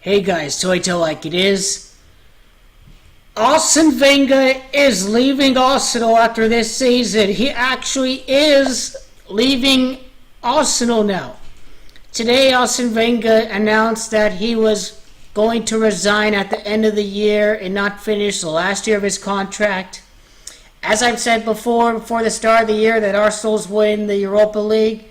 Hey guys, so I tell like it is. Arsene Wenger is leaving Arsenal after this season. He actually is leaving Arsenal now. Today, Arsene Wenger announced that he was going to resign at the end of the year and not finish the last year of his contract. As I've said before the start of the year, that Arsenal's win the Europa League.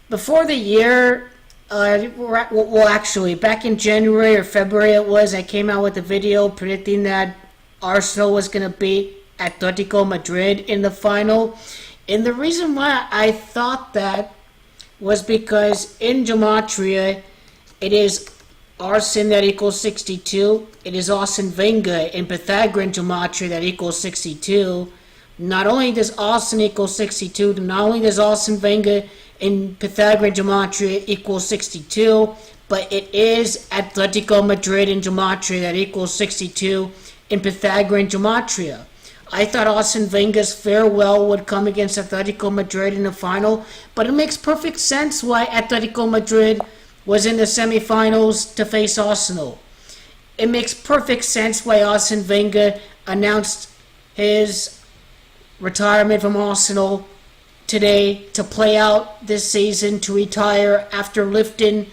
Before the year, back in January or February it was, I came out with a video predicting that Arsenal was going to beat Atletico Madrid in the final. And the reason why I thought that was because in Gematria, it is Arsene that equals 62. It is Arsene Wenger in Pythagorean Gematria that equals 62. Not only does Arsene equal 62, not only does Arsene Wenger in Pythagorean Gematria equals 62, but it is Atletico Madrid in Gematria that equals 62 in Pythagorean Gematria. I thought Arsene Wenger's farewell would come against Atletico Madrid in the final, but it makes perfect sense why Atletico Madrid was in the semifinals to face Arsenal. It makes perfect sense why Arsene Wenger announced his retirement from Arsenal today to play out this season, to retire after lifting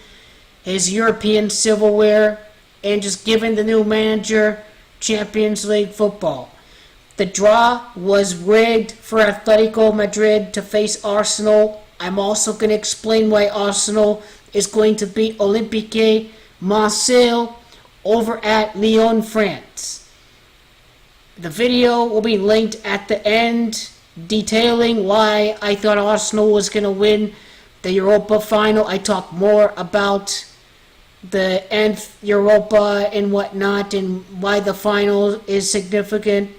his European silverware and just giving the new manager Champions League football. The draw was rigged for Atletico Madrid to face Arsenal. I'm also going to explain why Arsenal is going to beat Olympique Marseille over at Lyon, France. The video will be linked at the end, detailing why I thought Arsenal was going to win the Europa final. I talk more about the nth Europa and whatnot, and why the final is significant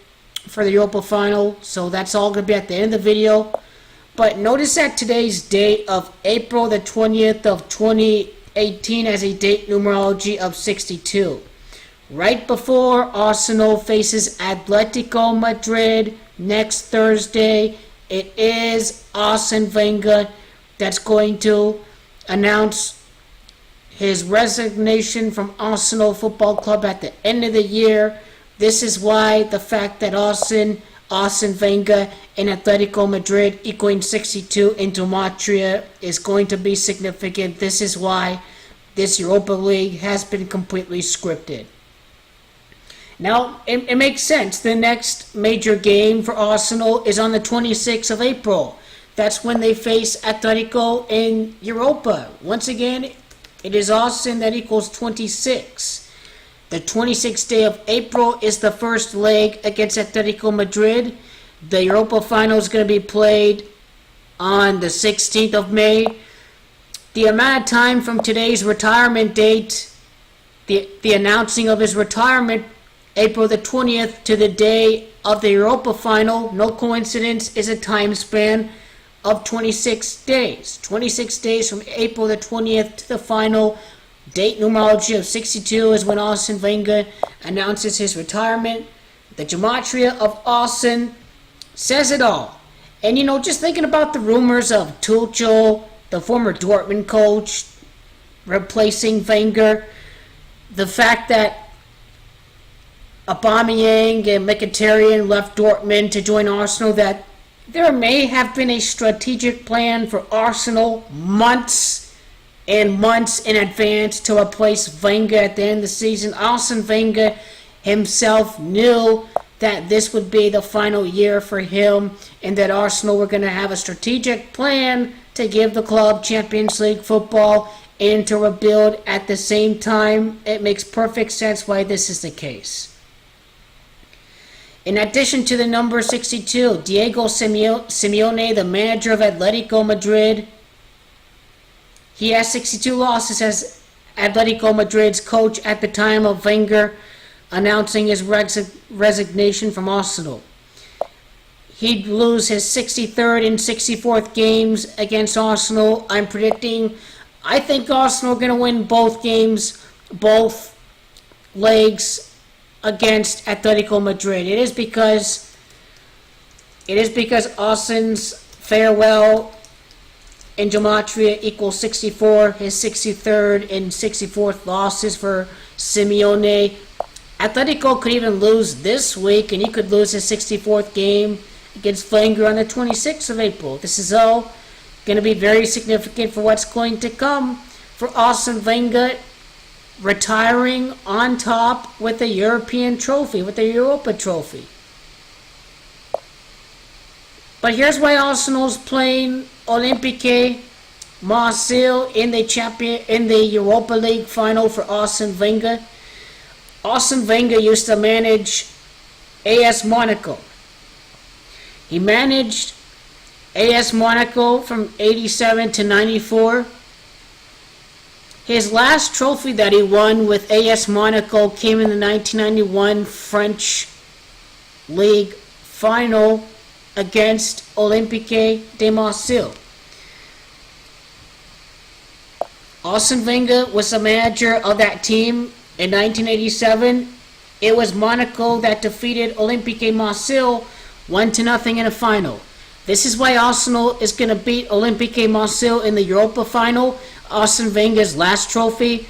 for the Europa final. So that's all going to be at the end of the video. But notice that today's date of April the 20th of 2018 has a date numerology of 62. Right before Arsenal faces Atletico Madrid next Thursday, it is Arsene Wenger that's going to announce his resignation from Arsenal Football Club at the end of the year. This is why the fact that Arsene Wenger and Atletico Madrid equaling 62 in Gematria is going to be significant. This is why this Europa League has been completely scripted. Now, it makes sense. The next major game for Arsenal is on the 26th of April. That's when they face Atletico in Europa. Once again, it is Arsene that equals 26. The 26th day of April is the first leg against Atletico Madrid. The Europa final is going to be played on the 16th of May. The amount of time from today's retirement date, the announcing of his retirement, April the 20th, to the day of the Europa final, no coincidence, is a time span of 26 days. 26 days from April the 20th to the final. Date numerology of 62 is when Arsene Wenger announces his retirement. The Gematria of Arsene says it all. And just thinking about the rumors of Tuchel, the former Dortmund coach, replacing Wenger, the fact that Aubameyang and Mkhitaryan left Dortmund to join Arsenal, that there may have been a strategic plan for Arsenal months and months in advance to replace Wenger at the end of the season. Arsene Wenger himself knew that this would be the final year for him, and that Arsenal were going to have a strategic plan to give the club Champions League football and to rebuild at the same time. It makes perfect sense why this is the case. In addition to the number 62, Diego Simeone, the manager of Atletico Madrid, he has 62 losses as Atletico Madrid's coach at the time of Wenger announcing his resignation from Arsenal. He'd lose his 63rd and 64th games against Arsenal. I think Arsenal are going to win both games, both legs against Atletico Madrid. It is because Arsene's farewell in Gematria equals 64. His 63rd and 64th losses for Simeone. Atletico could even lose this week, and he could lose his 64th game against Wenger on the 26th of April. This is all going to be very significant for what's going to come for Arsene Wenger, retiring on top with a European trophy, with a Europa trophy. But here's why Arsenal's playing Olympique Marseille in the Europa League final for Arsene Wenger. Arsene Wenger used to manage AS Monaco. He managed AS Monaco from 87 to 94. His last trophy that he won with AS Monaco came in the 1991 French League final against Olympique de Marseille. Arsene Wenger was the manager of that team in 1987. It was Monaco that defeated Olympique Marseille 1-0 in a final. This is why Arsenal is going to beat Olympique Marseille in the Europa final. Arsene Wenger's last trophy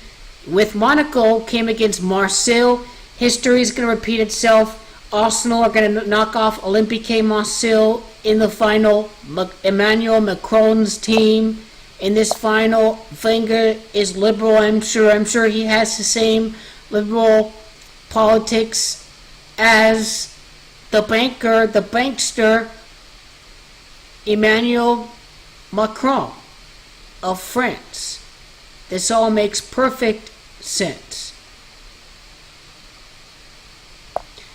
with Monaco came against Marseille. History is going to repeat itself. Arsenal are going to knock off Olympique Marseille in the final. Emmanuel Macron's team in this final. Wenger is liberal, I'm sure. I'm sure he has the same liberal politics as the bankster, Emmanuel Macron of France. This all makes perfect sense.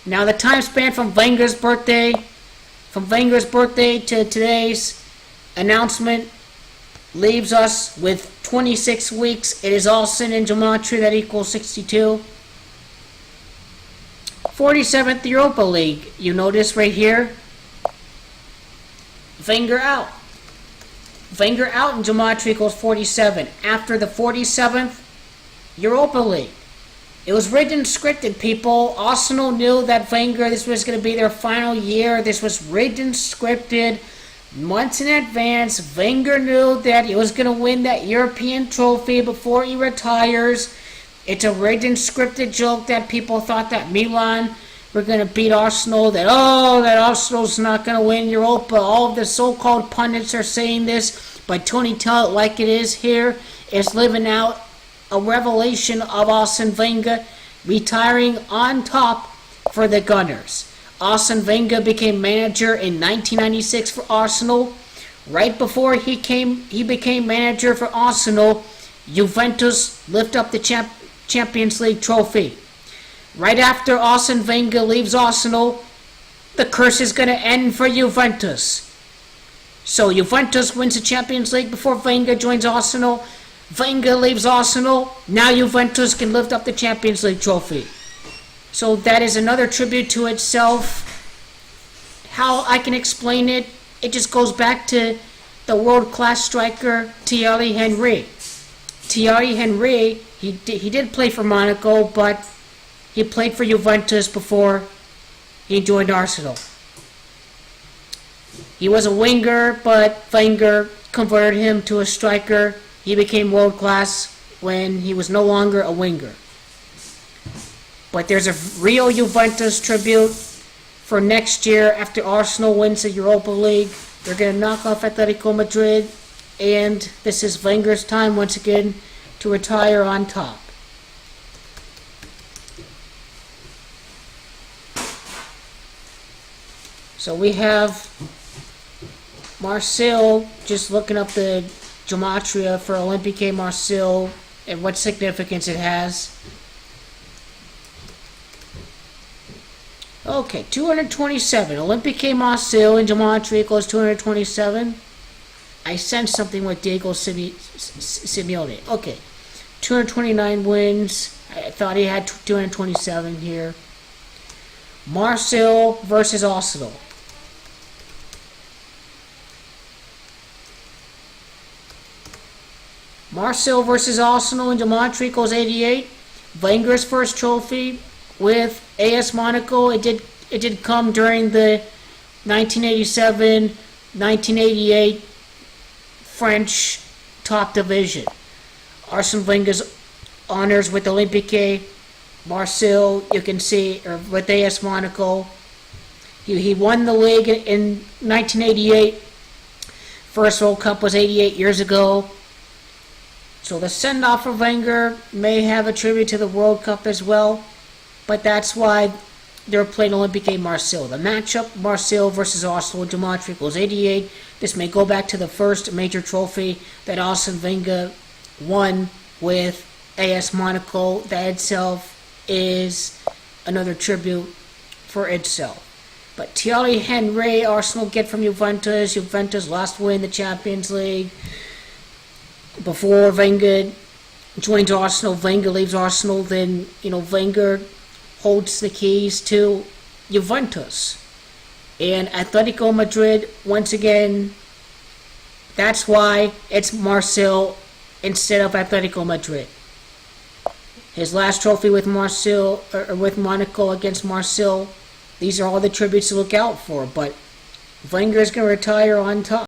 Now the time span from Wenger's birthday to today's announcement leaves us with 26 weeks. It is all sin in gematria that equals 62. 47th Europa League. You notice right here, Wenger out. Wenger out in gematria equals 47. After the 47th Europa League. It was rigged and scripted, people. Arsenal knew that Wenger, this was going to be their final year. This was rigged and scripted months in advance. Wenger knew that he was going to win that European trophy before he retires. It's a rigged and scripted joke that people thought that Milan were going to beat Arsenal, that Arsenal's not going to win Europa. All of the so-called pundits are saying this, but Tony Tell It Like It Is here is living out a revelation of Arsene Wenger retiring on top for the Gunners. Arsene Wenger became manager in 1996 for Arsenal. Right before he became manager for Arsenal, Juventus lift up the Champions League trophy. Right after Arsene Wenger leaves Arsenal, the curse is going to end for Juventus. So Juventus wins the Champions League before Wenger joins Arsenal. Wenger leaves Arsenal. Now Juventus can lift up the Champions League trophy. So that is another tribute to itself. How I can explain it, it just goes back to the world-class striker Thierry Henry. Thierry Henry, he did play for Monaco, but he played for Juventus before he joined Arsenal. He was a winger, but Wenger converted him to a striker. He became world-class when he was no longer a winger. But there's a real Juventus tribute for next year after Arsenal wins the Europa League. They're going to knock off Atletico Madrid, and this is Wenger's time once again to retire on top. So we have Marseille, just looking up the gematria for Olympique Marseille and what significance it has. Okay, 227. Olympique Marseille in gematria equals 227. I sensed something with Diego Simeone. Okay, 229 wins. I thought he had 227 here. Marseille versus Arsenal. Marseille versus Arsenal in gematria equals 88. Wenger's first trophy with AS Monaco. It did come during the 1987-1988 French top division. Arsene Wenger's honors with Olympique Marseille, you can see, or with AS Monaco. He won the league in 1988. First World Cup was 88 years ago. So the send-off of Wenger may have a tribute to the World Cup as well, but that's why they're playing Olympique Marseille. The matchup, Marseille versus Arsenal, gematria equals 88. This may go back to the first major trophy that Arsene Wenger won with AS Monaco. That itself is another tribute for itself. But Thierry Henry, Arsenal get from Juventus. Juventus last win the Champions League. Before Wenger joins Arsenal, Wenger leaves Arsenal, then, Wenger holds the keys to Juventus. And Atletico Madrid, once again, that's why it's Marseille instead of Atletico Madrid. His last trophy with Marseille, or with Monaco against Marseille, these are all the tributes to look out for, but Wenger is going to retire on top.